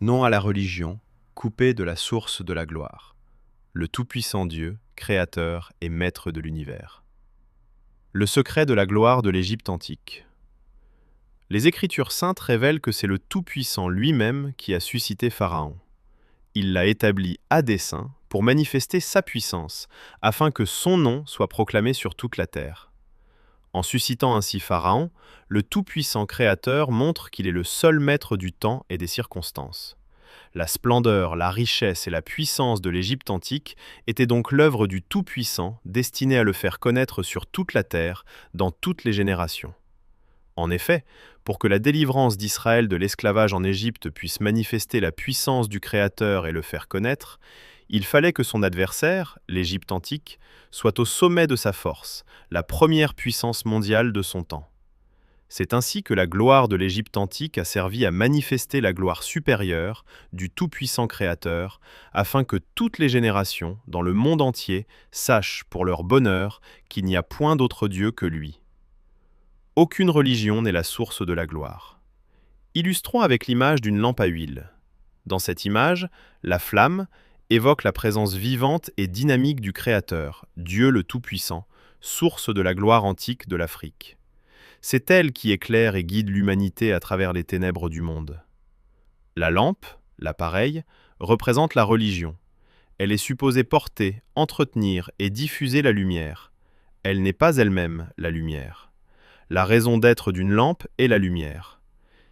Non à la religion, coupée de la source de la gloire, le tout-puissant Dieu, créateur et maître de l'univers. Le secret de la gloire de l'Égypte antique. Les Écritures saintes révèlent que c'est le Tout-Puissant lui-même qui a suscité Pharaon. Il l'a établi à dessein pour manifester sa puissance, afin que son nom soit proclamé sur toute la terre. En suscitant ainsi Pharaon, le Tout-Puissant Créateur montre qu'il est le seul maître du temps et des circonstances. La splendeur, la richesse et la puissance de l'Égypte antique étaient donc l'œuvre du Tout-Puissant, destiné à le faire connaître sur toute la terre, dans toutes les générations. En effet, pour que la délivrance d'Israël de l'esclavage en Égypte puisse manifester la puissance du Créateur et le faire connaître, il fallait que son adversaire, l'Égypte antique, soit au sommet de sa force, la première puissance mondiale de son temps. C'est ainsi que la gloire de l'Égypte antique a servi à manifester la gloire supérieure du tout-puissant Créateur, afin que toutes les générations, dans le monde entier, sachent pour leur bonheur qu'il n'y a point d'autre Dieu que lui. Aucune religion n'est la source de la gloire. Illustrons avec l'image d'une lampe à huile. Dans cette image, la flamme évoque la présence vivante et dynamique du Créateur, Dieu le Tout-Puissant, source de la gloire antique de l'Afrique. C'est elle qui éclaire et guide l'humanité à travers les ténèbres du monde. La lampe, l'appareil, représente la religion. Elle est supposée porter, entretenir et diffuser la lumière. Elle n'est pas elle-même la lumière. La raison d'être d'une lampe est la lumière.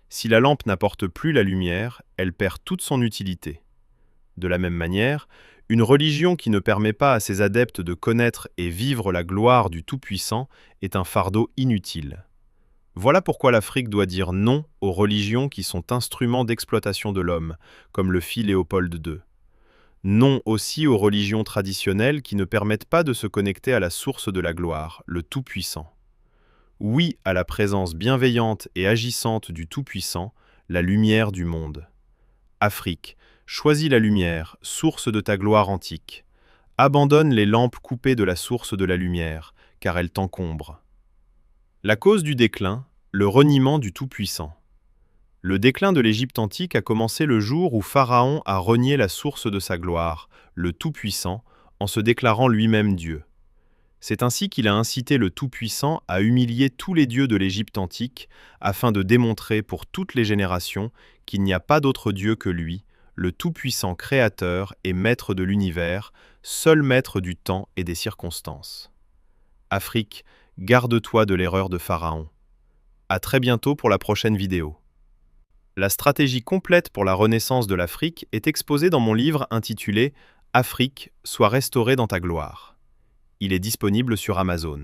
Si la lampe n'apporte plus la lumière, elle perd toute son utilité. De la même manière, une religion qui ne permet pas à ses adeptes de connaître et vivre la gloire du Tout-Puissant est un fardeau inutile. Voilà pourquoi l'Afrique doit dire non aux religions qui sont instruments d'exploitation de l'homme, comme le fit Léopold II. Non aussi aux religions traditionnelles qui ne permettent pas de se connecter à la source de la gloire, le Tout-Puissant. Oui à la présence bienveillante et agissante du Tout-Puissant, la lumière du monde. Afrique, choisis la lumière, source de ta gloire antique. Abandonne les lampes coupées de la source de la lumière, car elles t'encombrent. La cause du déclin, le reniement du Tout-Puissant. Le déclin de l'Égypte antique a commencé le jour où Pharaon a renié la source de sa gloire, le Tout-Puissant, en se déclarant lui-même Dieu. C'est ainsi qu'il a incité le Tout-Puissant à humilier tous les dieux de l'Égypte antique, afin de démontrer pour toutes les générations qu'il n'y a pas d'autre Dieu que lui, le Tout-Puissant Créateur et Maître de l'univers, seul Maître du temps et des circonstances. Afrique, garde-toi de l'erreur de Pharaon. À très bientôt pour la prochaine vidéo. La stratégie complète pour la renaissance de l'Afrique est exposée dans mon livre intitulé « Afrique, sois restaurée dans ta gloire ». Il est disponible sur Amazon.